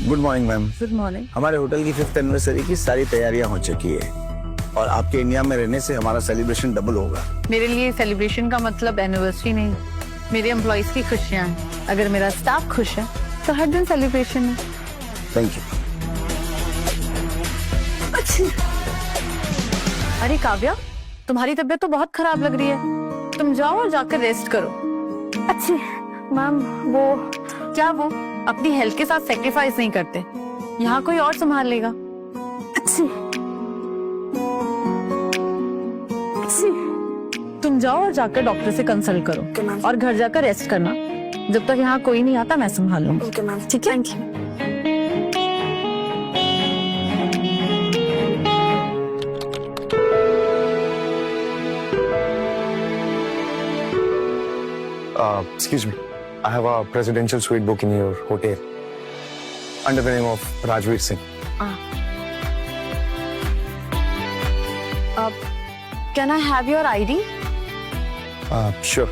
Good morning ma'am. Good morning. हमारे hotel की 5th anniversary की सारी तैयारियां हो चुकी है और आपके इंडिया में रहने से हमारा सेलिब्रेशन डबल होगा। मेरे लिए सेलिब्रेशन का मतलब एनिवर्सरी नहीं, मेरे एम्प्लॉइज की खुशियां हैं। अगर मेरा स्टाफ खुश है तो हर दिन सेलिब्रेशन है। Thank you. अरे काव्या, तुम्हारी तबीयत तो बहुत खराब लग रही है, तुम जाओ और जाकर रेस्ट करो। अच्छी मैम, वो क्या वो अपनी हेल्थ के साथ सेक्रीफाइस नहीं करते, यहाँ कोई और संभाल लेगा। अच्छी तुम जाओ और जाकर डॉक्टर से कंसल्ट करो और घर जाकर रेस्ट करना। जब तक यहाँ कोई नहीं आता मैं संभाल लूंगी। ओके मैम, ठीक है। Thank you. Excuse me. I have a presidential suite book in your hotel under the name of Rajveer Singh. Can I have your ID? Sure.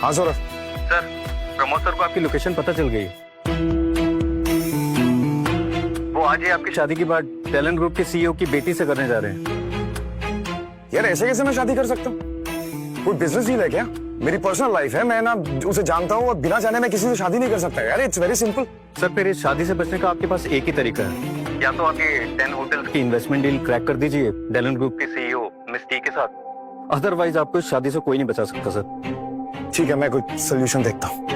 हाँ सौरभ। सर, प्रमोद सर को आपकी लोकेशन पता चल गई। वो आज ही आपकी शादी की बात टैलेंट ग्रुप के सीईओ की बेटी से करने जा रहे हैं। यार ऐसे कैसे मैं शादी कर सकता हूँ? कोई बिजनेस डील है क्या? मेरी पर्सनल लाइफ है, मैं ना उसे जानता हूँ और बिना जाने मैं किसी से शादी नहीं कर सकता यार। It's very simple. सर, फिर इस शादी से बचने का आपके पास एक ही तरीका है, या तो आप ये 10 होटल्स की इन्वेस्टमेंट डील क्रैक कर दीजिए टैलेंट ग्रुप के सीईओ मिस टी के साथ, अदरवाइज आपको इस शादी से कोई नहीं बचा सकता। सर ठीक है, मैं कोई सोल्यूशन देखता हूँ।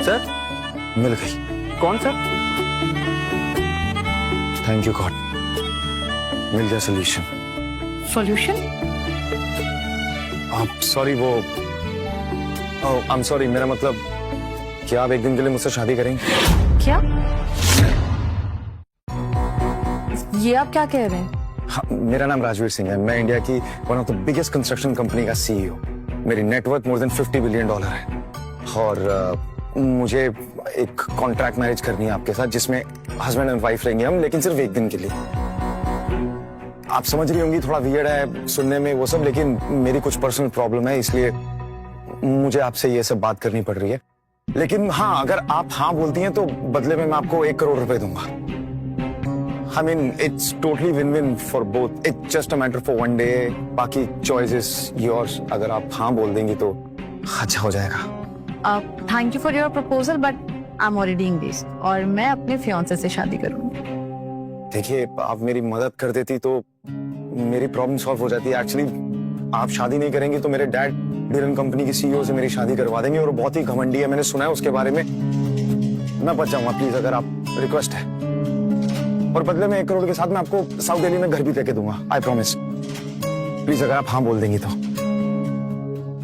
सर, मिल गई। कौन सर? थैंक यू गॉड, मिल गया सोल्यूशन। सॉल्यूशन? आप सॉरी, वो आई एम सॉरी, मेरा मतलब क्या आप एक दिन के लिए मुझसे शादी करेंगे? क्या? ये आप क्या कह रहे हैं? हाँ, मेरा नाम राजवीर सिंह है। मैं इंडिया की one of the biggest construction company का सीईओ। मेरी नेटवर्थ मोर देन $50 बिलियन है और मुझे एक कॉन्ट्रैक्ट मैरिज करनी है आपके साथ, जिसमें हस्बैंड एंड वाइफ रहेंगे हम, लेकिन सिर्फ एक दिन के लिए। आप समझ रही होंगी, थोड़ा वियर्ड है सुनने में वो सब, लेकिन मेरी कुछ पर्सनल प्रॉब्लम है, इसलिए मुझे आपसे ये सब बात करनी पड़ रही है। लेकिन हाँ, अगर आप हाँ बोलती हैं तो बदले में मैं आपको 1 करोड़ रुपए दूंगा। I mean, it's totally win-win for both. It's just a matter for one day. बाकी choice is yours. अगर आप हाँ बोल देंगी तो अच्छा हो जाएगा। Thank you for your proposal but I am already engaged और मैं अपने फियांसे से शादी करूंगी। देखिए, आप मेरी मदद कर देती तो मेरी प्रॉब्लम सॉल्व हो जाती है। एक्चुअली आप शादी नहीं करेंगी तो मेरे डैड डीलन कंपनी के सीईओ से मेरी शादी करवा देंगे और वो बहुत ही घमंडी है, मैंने सुना है उसके बारे में। मैं बच जाऊंगा, प्लीज, अगर आप रिक्वेस्ट है। और बदले में 1 करोड़ के साथ मैं आपको साउथ दिल्ली में घर भी देके दूंगा, आई प्रॉमिस। प्लीज अगर आप हाँ बोल देंगी तो।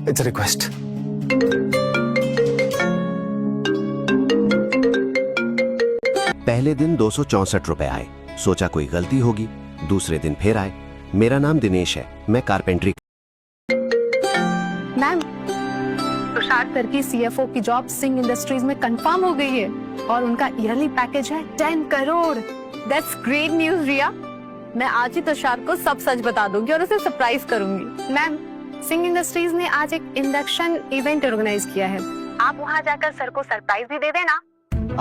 It's a request. पहले दिन 264 रुपए आए। सोचा कोई गलती होगी। दूसरे दिन फिर आए। मेरा नाम दिनेश है, मैं कारपेंट्री। मैम, तुषार सर की सीएफओ की जॉब सिंह इंडस्ट्रीज में कंफर्म हो गई है और उनका ईयरली पैकेज है 10 करोड़। दैट्स ग्रेट न्यूज रिया। मैं आज ही तुषार को सब सच बता दूंगी और उसे सरप्राइज करूंगी। मैम, सिंह इंडस्ट्रीज ने आज एक इंडक्शन इवेंट ऑर्गेनाइज किया है। आप वहाँ जाकर सर को सरप्राइज भी दे देना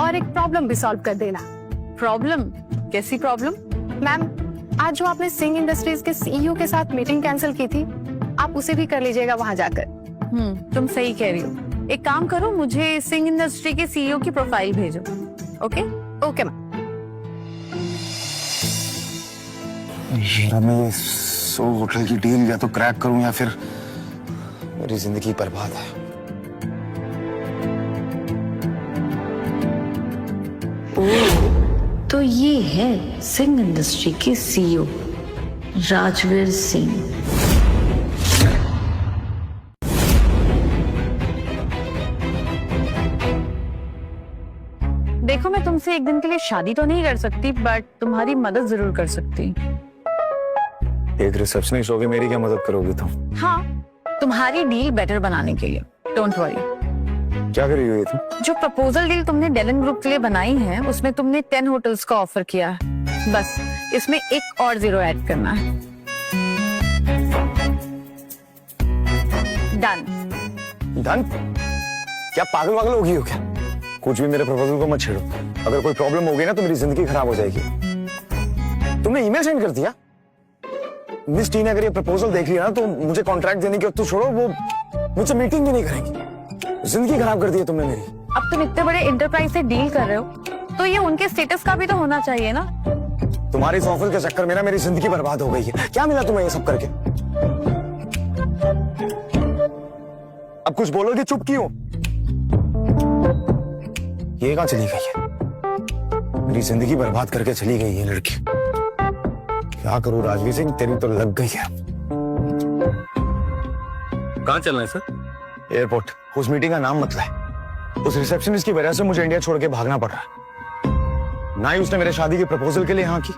और एक प्रॉब्लम भी सॉल्व कर देना। प्रॉब्लम? कैसी प्रॉब्लम? मैम, आज जो आपने सिंह इंडस्ट्रीज के सीईओ के साथ मीटिंग कैंसिल की थी, आप उसे भी कर लीजिएगा वहाँ जाकर। तुम सही कह रही हो। एक काम करो, मुझे सिंह इंडस्ट्री के सीईओ की प्रोफाइल भेजो। ओके? Okay ma'am. मैं ये 100 होटल की डील या तो क्रैक करूं या फिर मेरी जिंदगी बर्बाद है। तो ये है सिंह इंडस्ट्री के सीईओ राजवीर सिंह। देखो, मैं तुमसे एक दिन के लिए शादी तो नहीं कर सकती बट तुम्हारी मदद जरूर कर सकती। एक रिसेप्शनिस्ट होगी, मेरी क्या मदद करोगी तुम? हाँ, तुम्हारी डील बेटर बनाने के लिए। Don't worry. क्या कर रही हो ये तुम? जो प्रपोजल डील तुमने डेलन ग्रुप के लिए बनाई है उसमें तुमने 10 होटल्स का ऑफर किया है। बस इसमें एक और 0 ऐड करना है। डन। डन? क्या पागल वागल हो गई हो क्या? कुछ भी मेरे प्रपोजल को मत छेड़ो। अगर कोई प्रॉब्लम हो गई ना तो मेरी जिंदगी खराब हो जाएगी। तुमने ईमेल सेंड कर दिया? मिस टी ने अगर ये प्रपोजल देख लिया ना तो मुझे कॉन्ट्रैक्ट देने की तो छोड़ो, वो मुझसे मीटिंग भी नहीं करेंगी। जिंदगी खराब कर दी है तुमने मेरी। अब तुम इतने बड़े एंटरप्राइज से डील कर रहे हो तो ये उनके स्टेटस का भी तो होना चाहिए ना। तुम्हारी इस ऑफर के चक्कर में ना मेरी जिंदगी बर्बाद हो गई है। क्या मिला तुम्हें ये सब करके? अब कुछ बोलोगे? चुप क्यों? ये कहां चली गई है? मेरी जिंदगी बर्बाद करके चली गई ये लड़की। क्या करूं राजवीर सिंह, तेरी तो लग गई है। कहाँ चलना है सर? एयरपोर्ट। उस मीटिंग का नाम मत लाए। उस रिसेप्शनिस्ट की वजह से मुझे इंडिया छोड़ के भागना पड़ रहा है। ना ही उसने मेरे शादी के प्रपोजल के लिए हाँ की,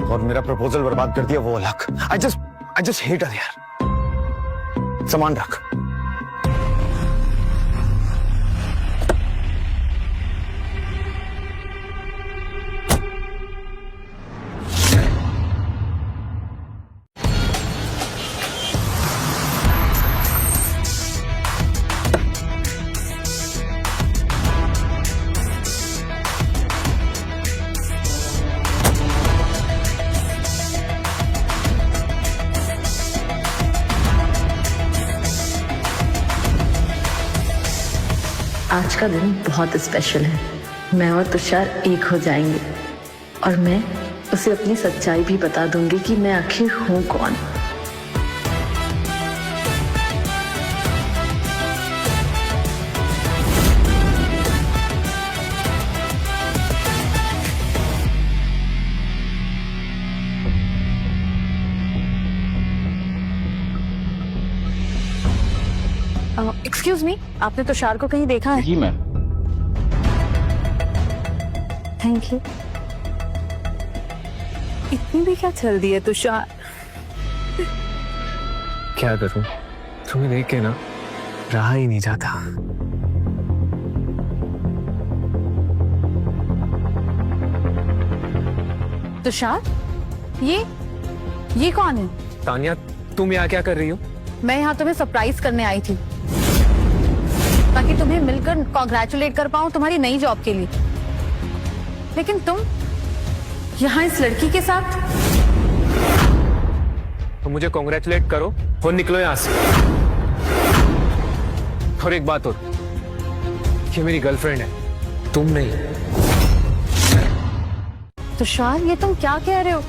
और मेरा प्रपोजल बर्बाद कर दिया वो अलग। आई जस्ट हेट हर यार। सामान रख। आज का दिन बहुत स्पेशल है। मैं और तुषार एक हो जाएंगे और मैं उसे अपनी सच्चाई भी बता दूंगी कि मैं आखिर हूं कौन। एक्सक्यूज मी, आपने तुषार को कहीं देखा है? जी मैम। Thank you. इतनी भी क्या चल दी है तुषार? क्या करूं, तुम्हें देख के ना रहा ही नहीं जाता। तुषार, ये कौन है? तानिया, तुम यहाँ क्या कर रही हो? मैं यहाँ तुम्हें सरप्राइज करने आई थी ताकि तुम्हें मिलकर कॉन्ग्रेचुलेट कर पाऊं तुम्हारी नई जॉब के लिए। लेकिन तुम यहाँ इस लड़की के साथ। तो मुझे कॉन्ग्रेचुलेट करो और निकलो यहाँ से। और एक बात और, ये मेरी गर्लफ्रेंड है, तुम नहीं। तुषार, ये तुम क्या कह रहे हो?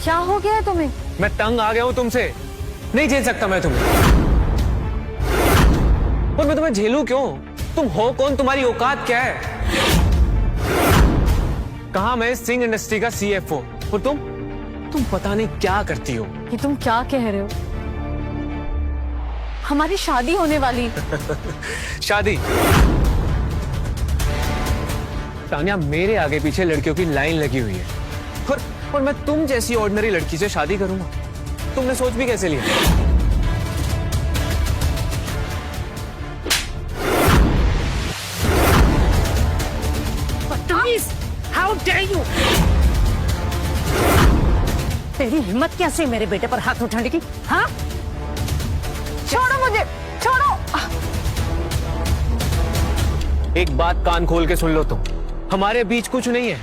क्या हो गया है तुम्हें? मैं तंग आ गया हूं तुमसे, नहीं झेल सकता मैं तुम्हें। और मैं तुम्हें झेलूं क्यों? तुम हो कौन? तुम्हारी औकात क्या है? कहा मैं सिंह इंडस्ट्री का CFO और तुम पता नहीं क्या करती हो। ये तुम क्या कह रहे हो? हमारी शादी होने वाली। शादी? तानिया, मेरे आगे पीछे लड़कियों की लाइन लगी हुई है और मैं तुम जैसी ऑर्डिनरी लड़की से शादी करूंगा? तुमने सोच भी कैसे लिया? How dare you? तेरी हिम्मत कैसे मेरे बेटे पर हाथ उठाने की? हाँ? छोड़ो मुझे, छोड़ो। एक बात कान खोल के सुन लो तुम, हमारे बीच कुछ नहीं है।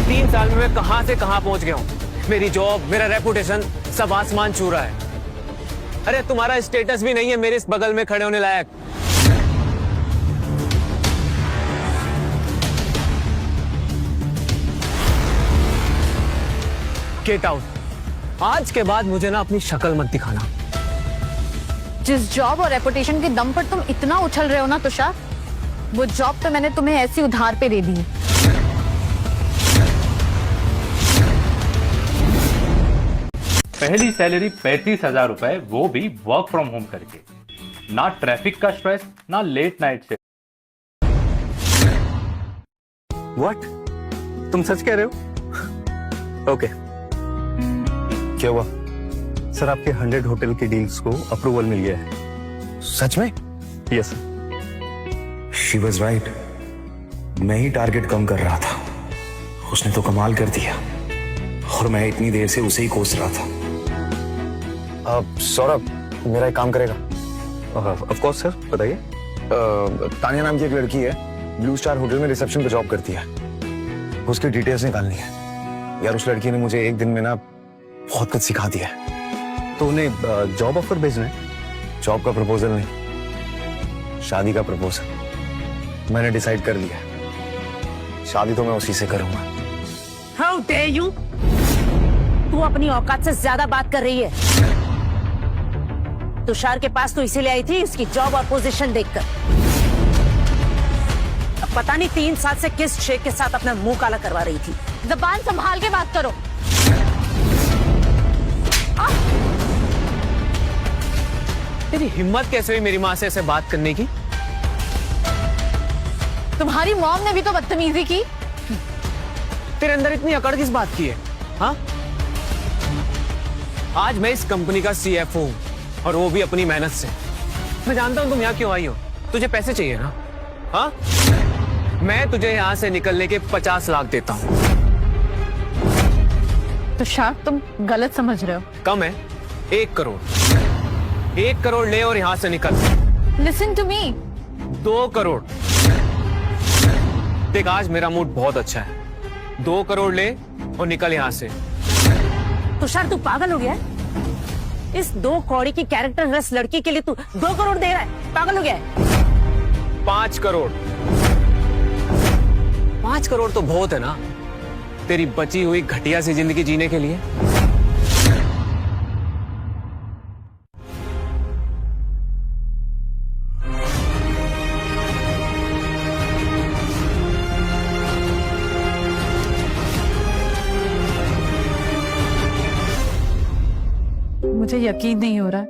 3 साल में मैं कहां से कहां पहुंच गया हूं। मेरी जॉब, मेरा रेपुटेशन सब आसमान छू रहा है। अरे तुम्हारा स्टेटस भी नहीं है मेरे इस बगल में खड़े होने लायक। Get out. आज के बाद मुझे ना अपनी शक्ल मत दिखाना। जिस जॉब और रेपुटेशन के दम पर तुम इतना उछल रहे हो ना तुषार, वो जॉब तो मैंने तुम्हें ऐसी उधार पे दे दी है। पहली सैलरी 35,000 रुपए, वो भी वर्क फ्रॉम होम करके। ना ट्रैफिक का स्ट्रेस, ना लेट नाइट से। व्हाट? तुम सच कह रहे हो? ओके। क्या हुआ? सर, आपके 100 होटल की डील्स को अप्रूवल मिल गया है। सच में? यस शी वॉज राइट, मैं ही टारगेट कम कर रहा था, उसने तो कमाल कर दिया और मैं इतनी देर से उसे ही कोस रहा था। सौरभ, मेरा एक काम करेगा? ऑफ कोर्स सर, बताइए। तानिया नाम की एक लड़की है, ब्लू स्टार होटल में रिसेप्शन पे जॉब करती है, उसकी डिटेल्स निकालनी है यार। उस लड़की ने मुझे एक दिन में ना बहुत कुछ सिखा दिया है। तो उन्हें जॉब ऑफर भेजना है? जॉब का प्रपोजल नहीं, शादी का प्रपोजल मैंने डिसाइड कर लिया। शादी तो मैं उसी से करूंगा। How dare you! तू अपनी औकात से ज्यादा बात कर रही है। तुषार के पास तो इसीलिए आई थी उसकी जॉब और पोजीशन देखकर। अब पता नहीं 3 साल से किस शेख के साथ अपना मुंह काला करवा रही थी। जबान संभाल के बात करो। तेरी हिम्मत कैसे हुई मेरी माँ से ऐसे बात करने की? तुम्हारी मॉम ने भी तो बदतमीजी की। तेरे अंदर इतनी अकड़ किस बात की है? हाँ, आज मैं इस कंपनी का CFO हूँ और वो भी अपनी मेहनत से। मैं जानता हूँ तुम यहाँ क्यों आई हो, तुझे पैसे चाहिए ना? हाँ, मैं तुझे यहाँ से निकलने के 50 लाख देता हूँ। तुषार, तुम गलत समझ रहे हो। कम है, 1 करोड़। 1 करोड़ ले और यहाँ से निकल। Listen to me. 2 करोड़। देख, आज मेरा मूड बहुत अच्छा है। 2 करोड़ ले और निकल यहाँ से। तुषार, तू पागल हो गया है? इस 2 कौड़ी की कैरेक्टरलेस लड़की के लिए तू 2 करोड़ दे रहा है? पागल हो गया है? 5 करोड़। 5 करोड़ तो बहुत है ना तेरी बची हुई घटिया सी जिंदगी जीने के लिए। मुझे यकीन नहीं हो रहा है।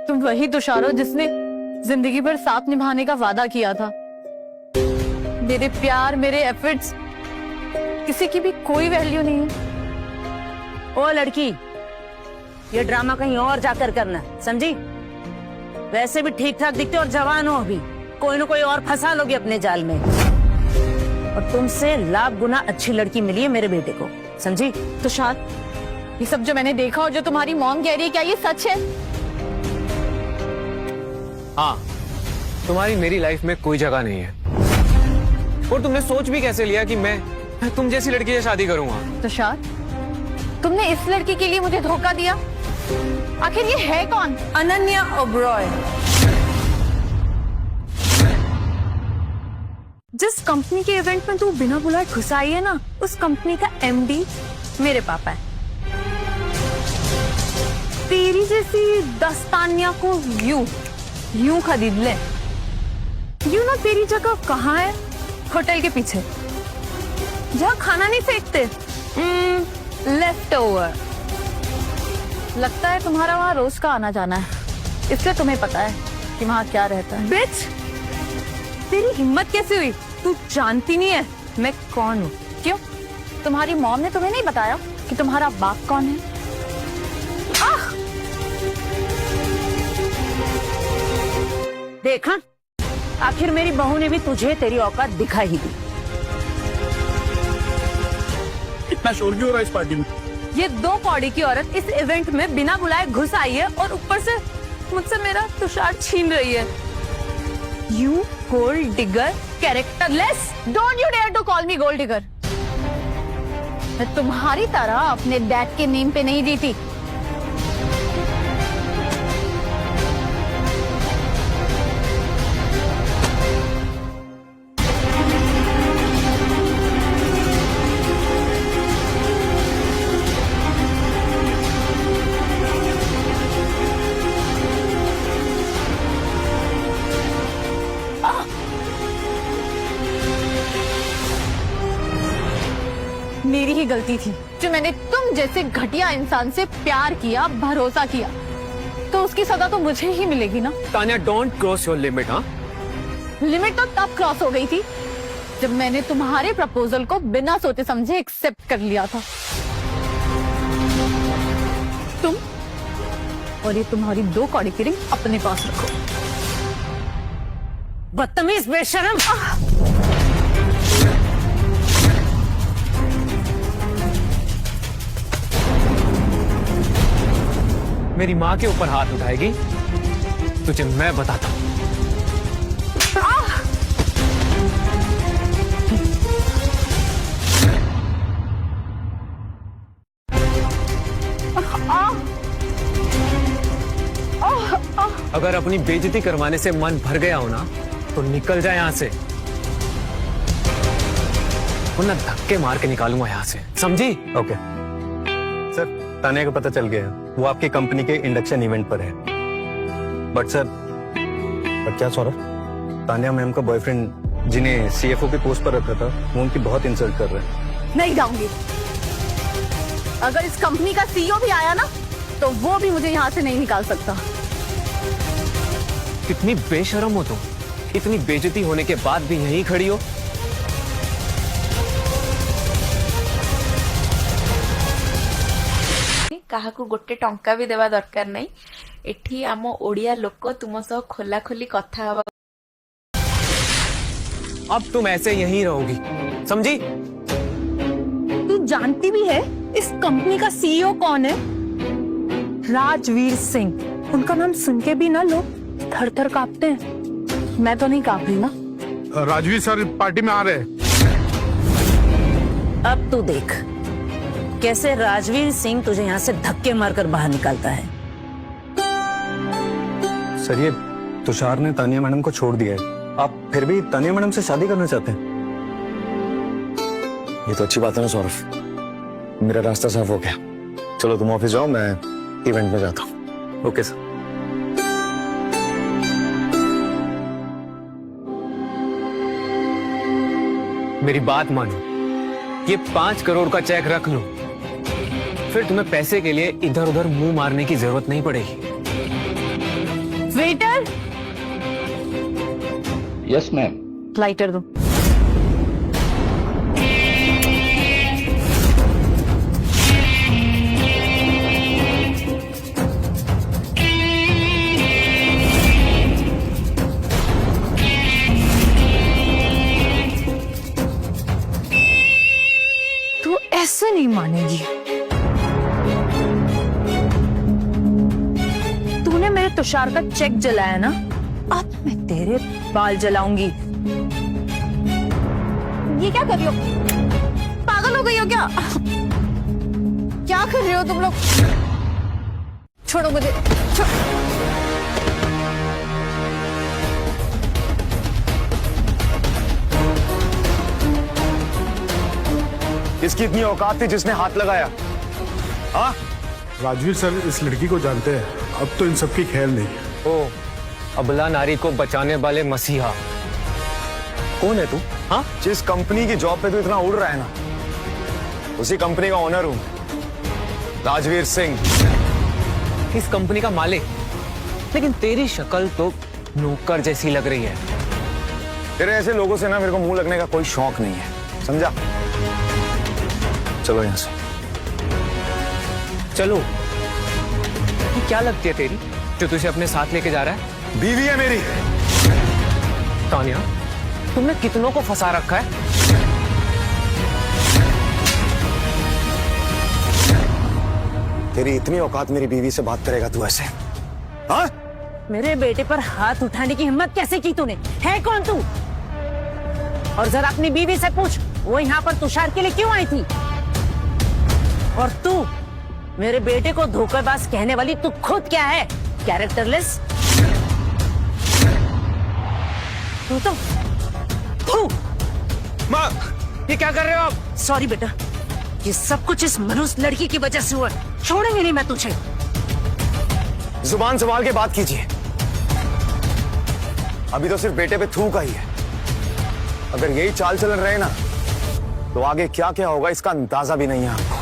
तुम वही तुषार हो जिसने जिंदगी भर साथ निभाने का वादा किया था। मेरे प्यार, मेरे एफर्ट्स, किसी की भी कोई वैल्यू नहीं है। ओ लड़की, ये ड्रामा कहीं और जाकर करना, समझी? वैसे भी ठीक ठाक दिखते और जवान हो अभी, कोई ना कोई और फंसा लोगे अपने जाल में। और तुमसे लाख गुना अच्छी लड़की मिली है मेरे बेटे को, समझी? तुषार, ये सब जो मैंने देखा और जो तुम्हारी मॉम कह रही है, क्या ये सच है? हाँ, तुम्हारी मेरी लाइफ में कोई जगह नहीं है। और तुमने सोच भी कैसे लिया कि मैं तुम जैसी लड़की से शादी करूंगा? तुषार, तुमने इस लड़की के लिए मुझे धोखा दिया। आखिर ये है कौन? अनन्या ओबरॉय। जिस कंपनी के इवेंट में तू बिना बुलाए घुस आई है ना, उस कंपनी का MD मेरे पापा है। तेरी जैसी दस्तानिया को यूं खरीद ले। यू ना तेरी जगह कहाँ है? होटल के पीछे, जहाँ खाना नहीं फेंकते, लेफ्ट ओवर। लगता है तुम्हारा वहाँ रोज का आना जाना है, इसलिए तुम्हें पता है कि वहाँ क्या रहता है। बिच, तेरी हिम्मत कैसे हुई? तू जानती नहीं है मैं कौन हूँ। क्यों? तुम्हारी मॉम ने तुम्हें नहीं बताया कि तुम्हारा बाप कौन है? देखा, आखिर मेरी बहू ने भी तुझे तेरी औकात दिखा ही दी। इतना शोर क्यों हो रहा है इस पार्टी में? ये 2 कौड़ी की औरत इस इवेंट में बिना बुलाए घुस आई है और ऊपर से मुझसे मेरा तुषार छीन रही है। You gold digger, characterless. Don't you dare to call me gold digger. मैं तुम्हारी तरह अपने डैड के नेम पे नहीं जीती। मेरी ही गलती थी जो मैंने तुम जैसे घटिया इंसान से प्यार किया, भरोसा किया, तो उसकी सजा तो मुझे ही मिलेगी ना। Tanya, don't cross your limit. हाँ, लिमिट तो तब क्रॉस हो गई थी जब मैंने तुम्हारे प्रपोजल को बिना सोचे समझे एक्सेप्ट कर लिया था। और ये तुम्हारी 2 कौड़ी की रिंग अपने पास रखो। बदतमीज बेशरम। मेरी माँ के ऊपर हाथ उठाएगी, तुझे मैं बताता हूँ। अगर अपनी बेइज्जती करवाने से मन भर गया हो ना, तो निकल जाए यहाँ से, वरना धक्के मार के निकालूंगा यहाँ से, समझी? ओके सर, तानिया का पता चल गया है, वो आपकी कंपनी के इंडक्शन इवेंट पर है। बट सर, पर क्या सौरभ, तानिया मैम का बॉयफ्रेंड जिन्हें सीएफओ की पोस्ट पर रखा था, वो उनकी बहुत इंसल्ट कर रहे हैं। नहीं जाऊंगी। अगर इस कंपनी का सीईओ भी आया ना, तो वो भी मुझे यहाँ से नहीं निकाल सकता। कितनी बेशरम हो तुम, इतनी बेइज्जती होने के बाद भी यहीं खड़ी हो। काहाकू गोटे टंका भी देवा दरकार नहीं। एठी आम ओडिया लोक तुम सह खोला खोली कथा हवा। अब तुम ऐसे यहीं रहोगी, समझी? तू जानती भी है इस कंपनी का सीईओ कौन है? राजवीर सिंह। उनका नाम सुन के भी ना लोग थर थर कांपते हैं। मैं तो नहीं कांप रही ना। राजवीर सर पार्टी में आ रहे हैं। अब तू देख कैसे राजवीर सिंह तुझे यहाँ से धक्के मारकर बाहर निकालता है। सर, ये तुषार ने तानिया मैडम को छोड़ दिया है, आप फिर भी तानिया मैडम से शादी करना चाहते हैं? ये तो अच्छी बात है ना सौरभ, मेरा रास्ता साफ हो गया। चलो तुम ऑफिस जाओ, मैं इवेंट में जाता हूँ। Okay sir. मेरी बात मानो, ये 5 करोड़ का चेक रख लो, फिर तुम्हें पैसे के लिए इधर उधर मुंह मारने की जरूरत नहीं पड़ेगी। Waiter, yes ma'am. लाइटर दो। तू ऐसे नहीं मानेगी। तूने मेरे तुषार का चेक जलाया ना, अब मैं तेरे बाल जलाऊंगी। ये क्या कर रही हो? पागल हो गई हो क्या? क्या कर रहे हो तुम लोग? छोड़ो मुझे। इसकी इतनी औकात थी जिसने हाथ लगाया? हाँ, राजवीर सर इस लड़की को जानते हैं, अब तो इन सबकी खैर नहीं। ओ, अबला नारी को बचाने वाले मसीहा। कौन है तू? हाँ, जिस कंपनी की जॉब पे तू इतना उड़ रहा है ना, उसी कंपनी का ओनर हूं, राजवीर सिंह। इस कंपनी का मालिक? लेकिन तेरी शक्ल तो नौकर जैसी लग रही है। तेरे ऐसे लोगों से ना मेरे को मुंह लगने का कोई शौक नहीं है, समझा? चलो यहां से। चलो, ये क्या लगती है तेरी जो तुझे अपने साथ लेके जा रहा है? बीवी है मेरी। तानिया, तुमने कितनों को फंसा रखा है? तेरी इतनी औकात मेरी बीवी से बात करेगा तू ऐसे? हाँ? मेरे बेटे पर हाथ उठाने की हिम्मत कैसे की तूने? है कौन तू? और जरा अपनी बीवी से पूछ, वो यहाँ पर तुषार के लिए क्यों आई थी? और तू मेरे बेटे को धोखेबाज कहने वाली तू खुद क्या है? कैरेक्टरलेस। तू माँ, ये क्या कर रहे हो आप? सॉरी बेटा, ये सब कुछ इस मनुष्य लड़की की वजह से हुआ। छोड़ेंगे नहीं मैं तुझे। जुबान संभाल के बात कीजिए, अभी तो सिर्फ बेटे पे थूक आई है। अगर यही चाल चलन रहे ना, तो आगे क्या क्या होगा इसका अंदाजा भी नहीं है आपको।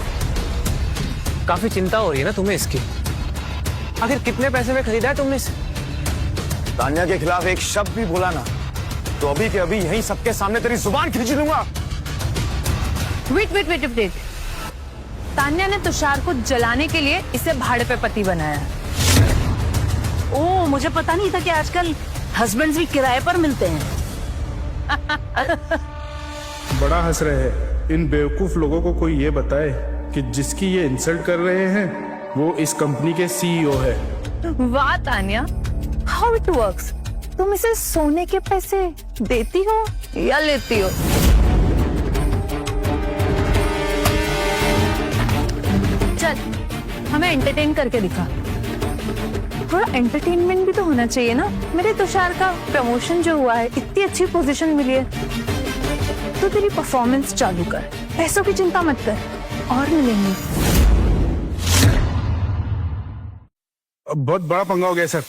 काफी चिंता हो रही है ना तुम्हें इसकी। आखिर कितने पैसे में खरीदा है तुमने इसे? तानिया के खिलाफ एक शब्द भी बोला ना, तो अभी के अभी यहीं सबके सामने तेरी जुबान खींच लूंगा। वेट। तान्या ने तुषार को जलाने के लिए इसे भाड़े पे पति बनाया है। ओ, मुझे पता नहीं था कि आजकल हस्बैंड्स भी किराए पर मिलते हैं। बड़ा हंस रहे हैं। इन बेवकूफ लोगों को कोई ये बताए कि जिसकी ये इंसल्ट कर रहे हैं वो इस कंपनी के सीईओ है। वाह तान्या, हाउ इट वर्क्स। तुम इसे सोने के पैसे देती हो या लेती हो? चल, हमें एंटरटेन करके दिखा। थोड़ा एंटरटेनमेंट भी तो होना चाहिए ना। मेरे तुषार का प्रमोशन जो हुआ है, इतनी अच्छी पोजीशन मिली है, तो तेरी परफॉर्मेंस चालू कर, पैसों की चिंता मत कर, और मिलेंगे। अब बहुत बड़ा पंगा हो गया सर,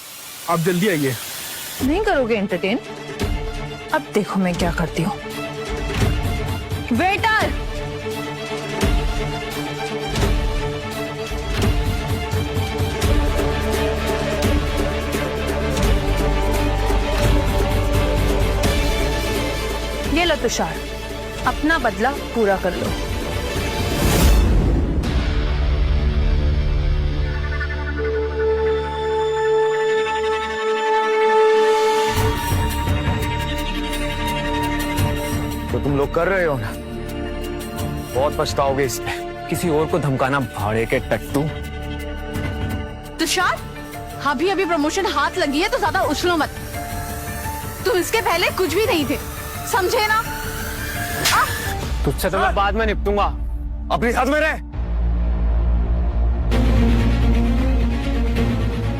आप जल्दी आइए। नहीं करोगे एंटरटेन? अब देखो मैं क्या करती हूँ। वेटर, ये लो तुषार, अपना बदला पूरा कर लो। तो तुम लोग कर रहे हो ना, बहुत पछताओगे इस पे। किसी और को धमकाना भाड़े के टट्टू। तुषार, अभी अभी प्रमोशन हाथ लगी है तो ज्यादा उछलो मत। तुम इसके पहले कुछ भी नहीं थे, समझे ना? तुझसे तो मैं बाद में निपटूंगा। अपनी साथ में रह।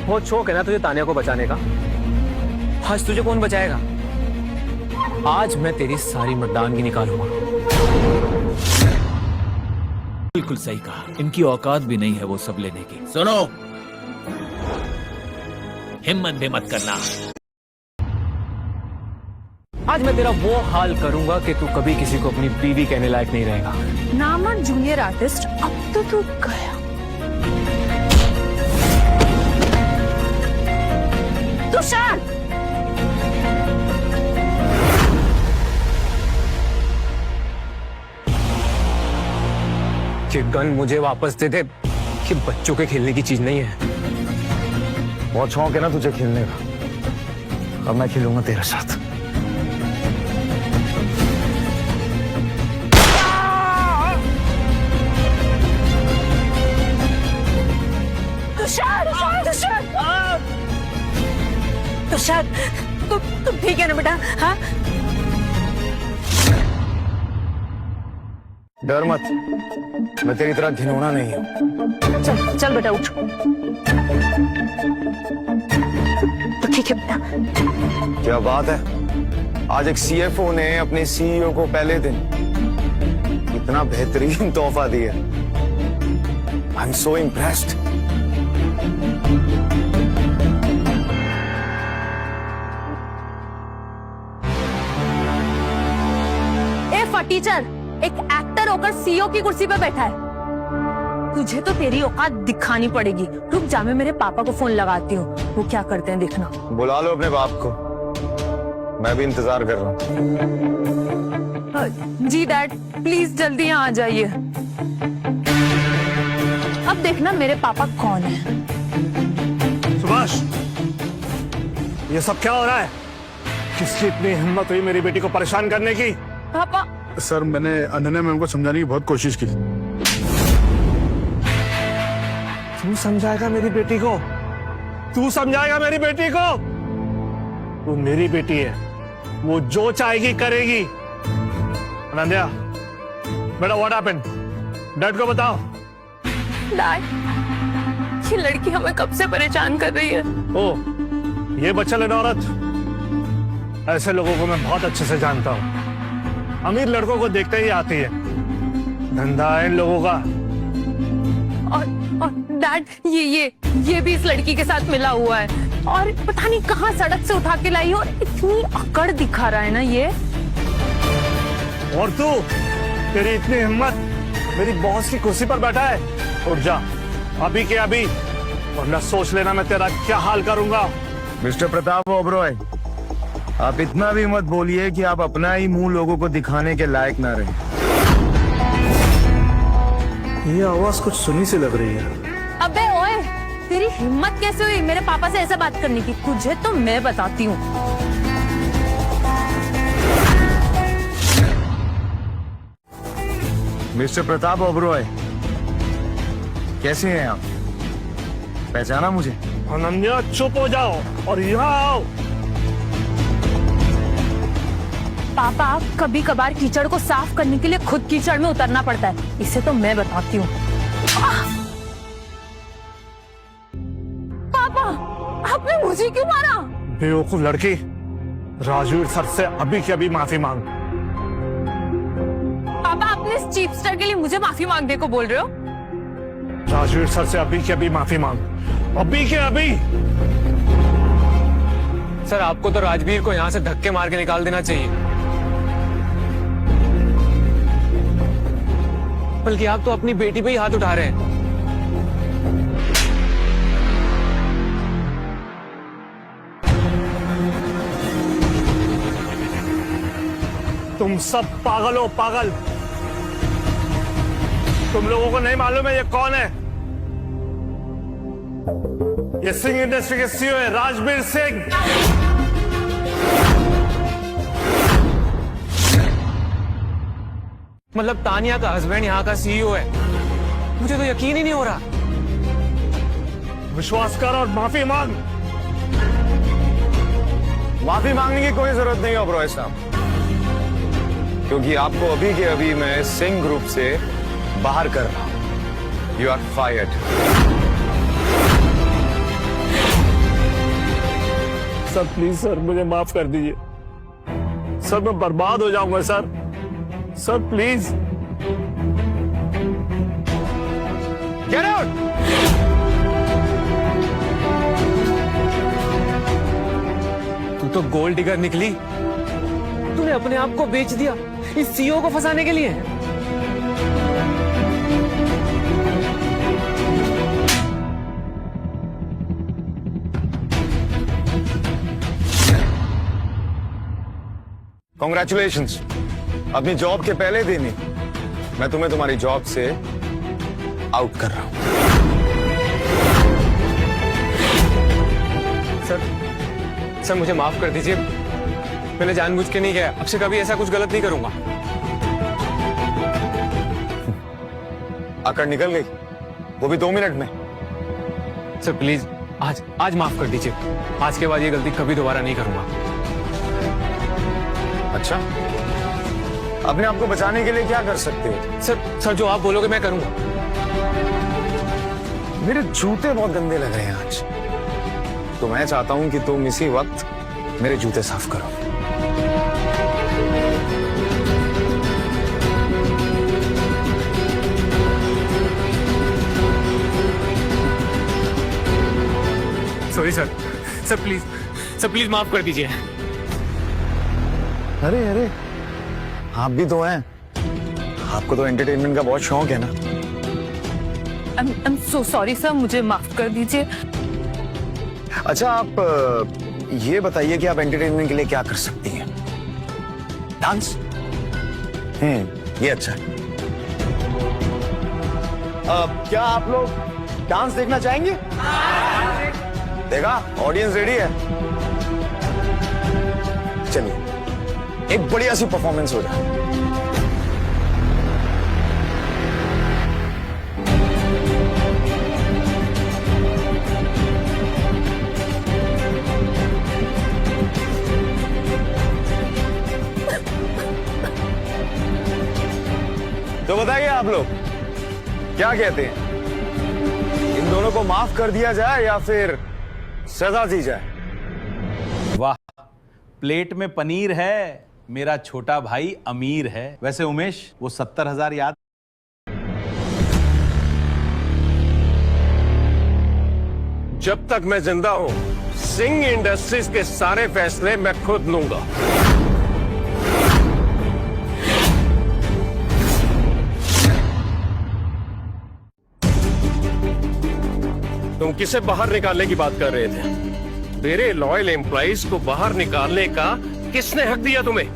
बहुत शौक है ना तुझे तानिया को बचाने का। आज तुझे कौन बचाएगा? आज मैं तेरी सारी मर्दानगी निकालूंगा। बिल्कुल सही कहा, इनकी औकात भी नहीं है वो सब लेने की। सुनो, हिम्मत भी मत करना। आज मैं तेरा वो हाल करूंगा कि तू कभी किसी को अपनी बीवी कहने लायक नहीं रहेगा। नामर जूनियर आर्टिस्ट, अब तो तू गया। तुषार, कि गन मुझे वापस दे दे। कि बच्चों के खेलने की चीज नहीं है। बहुत शौक है ना तुझे खेलने का, अब मैं खेलूंगा तेरे साथ। तुषार, तुषार, तुषार, तुम ठीक है ना बेटा? हाँ, डर मत, मैं तेरी तरह घिनौना नहीं हूँ। चल चल बेटा, उठ। तो ठीक है बेटा। क्या बात है, आज एक सीएफओ ने अपने सीईओ को पहले दिन इतना बेहतरीन तोहफा दिया। I am so impressed. Teacher, एक एक्टर होकर सीईओ की कुर्सी पर बैठा है। तुझे तो तेरी औकात दिखानी पड़ेगी। रुक जा, मैं मेरे पापा को फोन लगाती हूँ, वो क्या करते हैं देखना। बुला लो अपने बाप को, मैं भी इंतजार कर रहा हूँ। जी डैड, प्लीज जल्दी यहाँ आ जाइए। अब देखना मेरे पापा कौन है। सुभाष, ये सब क्या हो रहा है? किसकी इतनी हिम्मत हुई मेरी बेटी को परेशान करने की? पापा, सर, मैंने अनन्या मैम को समझाने की बहुत कोशिश की। तू समझाएगा मेरी बेटी को? तू समझाएगा मेरी बेटी को? वो मेरी बेटी है, वो जो चाहेगी करेगी। अनन्या, बेटा, व्हाट हैपेंड? डैड को बताओ। डैड, ये लड़की हमें कब से परेशान कर रही है। ओ, ये बच्चा लेना औरत, ऐसे लोगों को मैं बहुत अच्छे से जानता हूँ। अमीर लड़कों को देखते ही आती है, धंधा है इन लोगों का। और डैड, ये भी इस लड़की के साथ मिला हुआ है, और पता नहीं कहाँ सड़क से उठा के लाई, और इतनी अकड़ दिखा रहा है ना ये। और तू, तेरी इतनी हिम्मत, मेरी बॉस की कुर्सी पर बैठा है? उठ जा अभी के अभी, वरना सोच लेना मैं तेरा क्या हाल करूंगा। मिस्टर प्रताप ओबरॉय, आप इतना भी मत बोलिए कि आप अपना ही मुंह लोगों को दिखाने के लायक ना रहे। ये आवाज कुछ सुनी सी लग रही है। अबे ओए, तेरी हिम्मत कैसे हुई मेरे पापा से ऐसा बात करने की? तुझे तो मैं बताती हूँ। मिस्टर प्रताप ओबरॉय, कैसे हैं आप? पहचाना मुझे? अनन्या चुप हो जाओ और यहाँ आओ। पापा, कभी कभार कीचड़ को साफ करने के लिए खुद कीचड़ में उतरना पड़ता है, इसे तो मैं बताती हूँ। पापा, आपने मुझे क्यों मारा? बेवकूफ लड़की, राजवीर सर से अभी के अभी माफी मांग। पापा, आपने इस चीपस्टर के लिए मुझे माफी मांगने को बोल रहे हो? राजवीर सर से अभी के अभी माफी मांग, अभी के अभी। सर आपको तो राजवीर को यहाँ से धक्के मार के निकाल देना चाहिए। बल्कि आप तो अपनी बेटी पे ही हाथ उठा रहे हैं। तुम सब पागल हो, पागल। तुम लोगों को नहीं मालूम है ये कौन है? ये सिंह इंडस्ट्री के सीईओ है, राजवीर सिंह। मतलब तानिया का हस्बैंड यहाँ का सीईओ है? मुझे तो यकीन ही नहीं हो रहा। विश्वास कर और माफी मांग। माफी मांगने की कोई जरूरत नहीं है ओबरॉय साहब, क्योंकि आपको अभी के अभी मैं सिंह ग्रुप से बाहर कर रहा हूं। You are fired. Sir please sir, मुझे माफ कर दीजिए सर, मैं बर्बाद हो जाऊंगा sir. Sir please. Get out. तू तो गोल्ड डिगर निकली। तूने अपने आप को बेच दिया इस सीईओ को फंसाने के लिए। कॉन्ग्रेचुलेशंस। अपनी जॉब के पहले दिन ही मैं तुम्हें तुम्हारी जॉब से आउट कर रहा हूं। सर मुझे माफ कर दीजिए, मैंने जानबूझ के नहीं किया। अब से कभी ऐसा कुछ गलत नहीं करूंगा। आकर निकल गई, वो भी 2 मिनट में। सर प्लीज आज माफ कर दीजिए। आज के बाद ये गलती कभी दोबारा नहीं करूंगा। अच्छा, अपने आप को बचाने के लिए क्या कर सकते हो? सर जो आप बोलोगे मैं करूंगा। मेरे जूते बहुत गंदे लग रहे हैं आज, तो मैं चाहता हूं कि तुम इसी वक्त मेरे जूते साफ करो। सॉरी सर प्लीज माफ कर दीजिए। अरे आप भी तो हैं, आपको तो एंटरटेनमेंट का बहुत शौक है ना। I'm so sorry सर, मुझे माफ कर दीजिए। अच्छा, आप ये बताइए कि आप एंटरटेनमेंट के लिए क्या कर सकती हैं? डांस? ये अच्छा है। क्या आप लोग डांस देखना चाहेंगे? देखा, ऑडियंस रेडी है। चलिए एक बढ़िया सी परफॉर्मेंस हो जाए। तो बताइए आप लोग क्या कहते हैं, इन दोनों को माफ कर दिया जाए या फिर सजा दी जाए? वाह, प्लेट में पनीर है, मेरा छोटा भाई अमीर है। वैसे उमेश, वो 70,000 याद? जब तक मैं जिंदा हूं, सिंह इंडस्ट्रीज के सारे फैसले मैं खुद लूंगा। तुम किसे बाहर निकालने की बात कर रहे थे? मेरे लॉयल एम्प्लॉइज को बाहर निकालने का किसने हक दिया तुम्हें?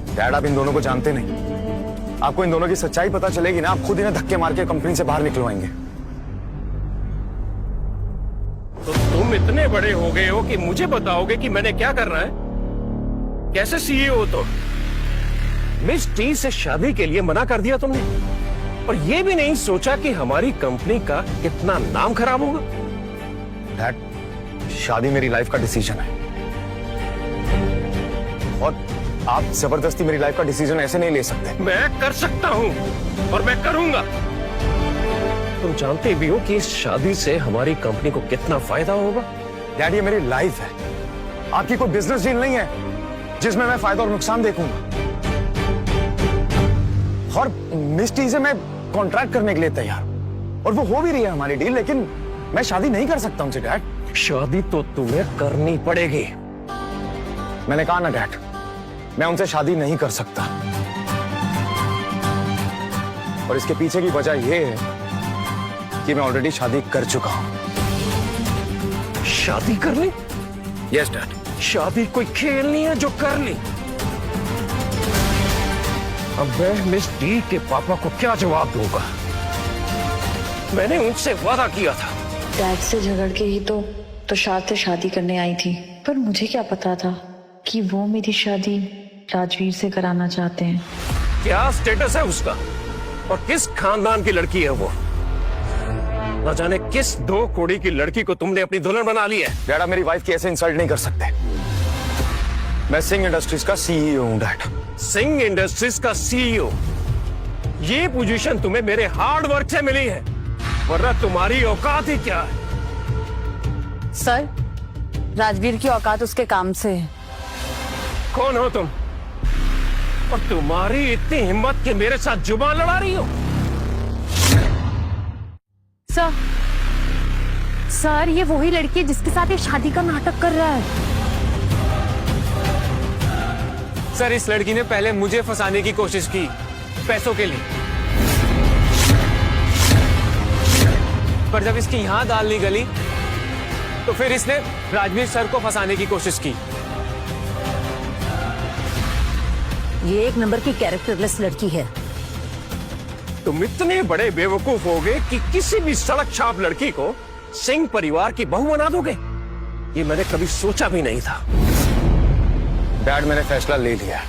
डैड, आप इन दोनों को जानते नहीं। आपको इन दोनों की सच्चाई पता चलेगी ना, आप खुद इन्हें धक्के मार के कंपनी से बाहर निकलवाएंगे। तुम इतने बड़े हो गए हो कि मुझे बताओगे कि मैंने क्या करना है? कैसे सीईओ हो तुम? मिस टी से शादी के लिए मना कर दिया तुमने, और ये भी नहीं सोचा कि हमारी कंपनी का कितना नाम खराब होगा। डैड, शादी मेरी लाइफ का डिसीजन है, और आप जबरदस्ती मेरी लाइफ का डिसीजन ऐसे नहीं ले सकते। मैं कर सकता हूं और मैं करूंगा। तुम जानते भी हो कि इस शादी से हमारी कंपनी को कितना फायदा होगा। डैड, ये मेरी लाइफ है, आपकी कोई बिजनेस डील नहीं है जिसमें मैं फायदा और नुकसान देखूंगा। और मिस टी से मैं कॉन्ट्रैक्ट करने के लिए तैयार, और वो हो भी रही है हमारी डील, लेकिन मैं शादी नहीं कर सकता उनसे। डैड, शादी तो तुम्हें करनी पड़ेगी। मैंने कहा ना डैड, मैं उनसे शादी नहीं कर सकता, और इसके पीछे की वजह यह है कि मैं ऑलरेडी शादी कर चुका हूं। शादी कर ली? Yes dad. शादी कोई खेल नहीं है जो कर ली। अब मैं मिस डी के पापा को क्या जवाब दूंगा? मैंने उनसे वादा किया था। डैड से झगड़ के ही तो तुषार से शादी करने आई थी, पर मुझे क्या पता था कि वो मेरी शादी राजवीर से कराना चाहते हैं। क्या स्टेटस है उसका, और किस खानदान की लड़की है वो? न जाने किस 2 कौड़ी की लड़की को तुमने अपनी दुल्हन बना ली है। डैड, आप मेरी वाइफ की ऐसे इंसल्ट नहीं कर सकते। मैं सिंह इंडस्ट्रीज का सीईओ हूं डैड। सिंह इंडस्ट्रीज का सीईओ? ये पोजीशन तुम्हें मेरे हार्ड वर्क से मिली है, वरना तुम्हारी औकात ही क्या है? सर, राजवीर की औकात उसके काम से है। कौन हो तुम, और तुम्हारी इतनी हिम्मत कि मेरे साथ जुबान लड़ा रही हो? सर, ये वही लड़की है जिसके साथ ये शादी का नाटक कर रहा है। सर, इस लड़की ने पहले मुझे फंसाने की कोशिश की पैसों के लिए, पर जब इसकी यहां दाल नहीं गली तो फिर इसने राजवीर सर को फंसाने की कोशिश की। ये एक नंबर की कैरेक्टरलेस लड़की है। तुम इतने बड़े बेवकूफ हो गए कि किसी भी सड़क छाप लड़की को सिंह परिवार की बहू बना दोगे? ये मैंने कभी सोचा भी नहीं था। डैड, मैंने फैसला ले लिया,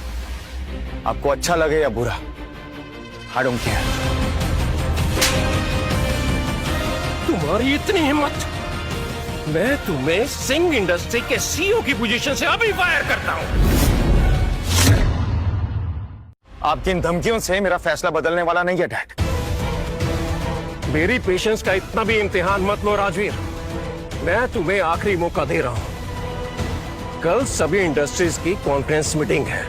आपको अच्छा लगे या बुरा, आई डोंट केयर। तुम्हारी इतनी हिम्मत, मैं तुम्हें सिंह इंडस्ट्री के सीईओ की पोजीशन से अभी फायर करता हूं। आपकी इन धमकियों से मेरा फैसला बदलने वाला नहीं है डैड। मेरी पेशेंस का इतना भी इम्तिहान मत लो राजवीर। मैं तुम्हें आखिरी मौका दे रहा हूं। कल सभी इंडस्ट्रीज की कॉन्फ्रेंस मीटिंग है।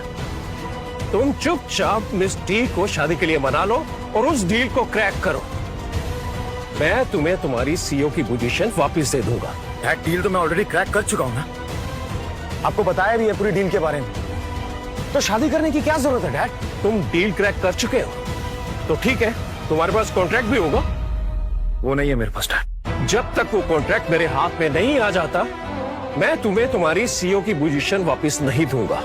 तुम चुपचाप मिस टी को शादी के लिए मना लो और उस डील को क्रैक करो। मैं तुम्हें तुम्हारी सीईओ की पोजीशन वापस दे दूंगा। डैड, डील तो मैं ऑलरेडी क्रैक कर चुका हूं ना, आपको बताया भी है पूरी डील के बारे में, तो शादी करने की क्या जरूरत है डैड? तुम डील क्रैक कर चुके हो तो ठीक है, तुम्हारे पास कॉन्ट्रैक्ट भी होगा। वो नहीं है मेरे पास डैड। जब तक वो कॉन्ट्रैक्ट मेरे हाथ में नहीं आ जाता, मैं तुम्हें तुम्हारी सीईओ की पोजीशन वापस नहीं दूंगा।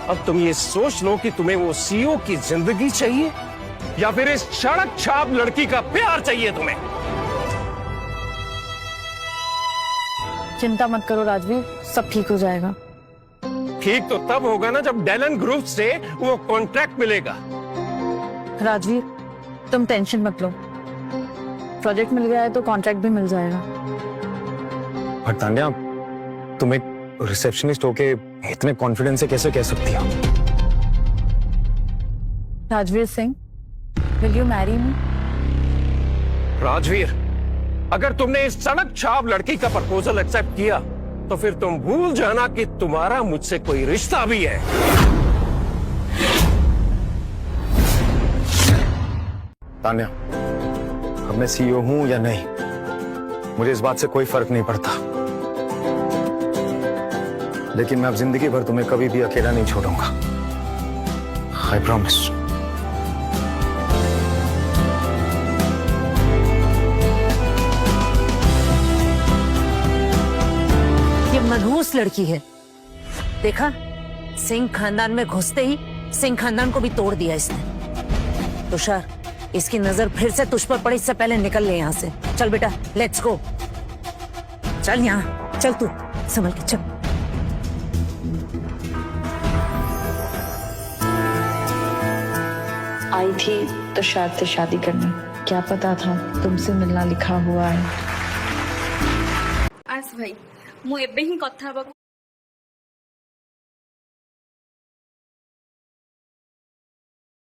अब तुम ये सोच लो कि तुम्हें वो सीईओ की जिंदगी चाहिए या फिर इस सड़क छाप लड़की का प्यार चाहिए तुम्हें। चिंता मत करो राजवीर, सब ठीक हो जाएगा। ठीक तो तब होगा ना जब डेलन ग्रुप से वो कॉन्ट्रैक्ट मिलेगा। राजवीर, तुम टेंशन मत लो, प्रोजेक्ट मिल गया है तो कॉन्ट्रैक्ट भी मिल जाएगा। पर तान्या, तुम एक रिसेप्शनिस्ट होके इतने कॉन्फिडेंस से कैसे कह सकती हो? Rajveer Singh, will you marry me? Rajveer, अगर तुमने इस सड़क छाप लड़की का प्रपोजल एक्सेप्ट किया तो फिर तुम भूल जाना कि तुम्हारा मुझसे कोई रिश्ता भी है। तान्या, अब मैं सीईओ हूं या नहीं, मुझे इस बात से कोई फर्क नहीं पड़ता, लेकिन मैं अब जिंदगी भर तुम्हें कभी भी अकेला नहीं छोड़ूंगा। I promise. ये मनहूस लड़की है। देखा, सिंह खानदान में घुसते ही सिंह खानदान को भी तोड़ दिया इसने। तुषार, इसकी नजर फिर से तुझ पर पड़ी, इससे पहले निकल ले यहाँ से। चल बेटा, लेट्स गो। चल यहाँ, चल तू संभल के चल। आई थी तुषार से शादी करने, क्या पता था तुमसे मिलना लिखा हुआ है। आस भाई मु एबे ही कथा हबा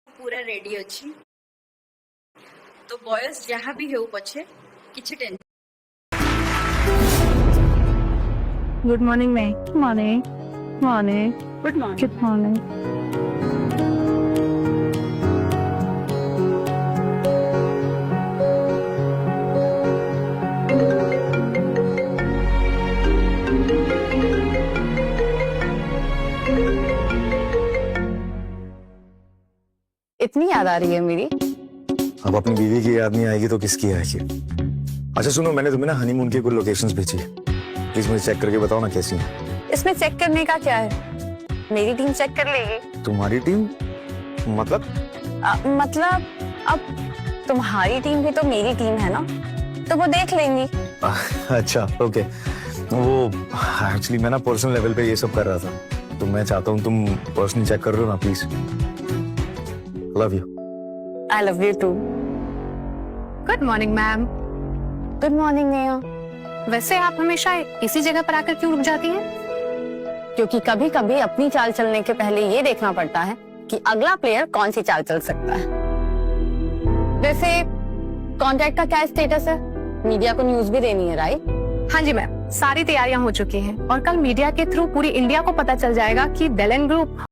पूरा रेडी अछि तो बॉयस जहाँ भी हेउ पछे किछि टेंशन। गुड मॉर्निंग मैं morning morning good morning good morning. इतनी याद आ रही है मेरी। अब अपनी बीवी की याद नहीं आएगी तो किसकी आएगी? अच्छा सुनो, मैंने तुम्हें ना हनीमून की कुछ लोकेशंस भेजी है, प्लीज मुझे चेक करके बताओ ना कैसी है। इसमें चेक करने का क्या है? मेरी टीम चेक कर लेगी। तुम्हारी टीम मतलब? मतलब अब तुम्हारी टीम भी तो मेरी टीम है ना, तो वो देख लेंगी। अच्छा ओके, वो एक्चुअली मैं ना पर्सनल लेवल पे ये सब कर रहा था, तो मैं चाहता हूँ तुम पर्सनली चेक कर रहे हो ना please. Love you. I love you too. Good morning ma'am. Good morning Neha. वैसे आप हमेशा इसी जगह पर आकर क्यों रुक जाती हैं? क्योंकि कभी कभी अपनी चाल चलने के पहले ये देखना पड़ता है कि अगला प्लेयर कौन सी चाल चल सकता है। वैसे कॉन्ट्रैक्ट का क्या स्टेटस है? मीडिया को न्यूज भी देनी है राइट? हाँ जी मैम, सारी तैयारियां हो चुकी हैं और कल मीडिया के थ्रू पूरी इंडिया को पता चल जाएगा कि डेलन ग्रुप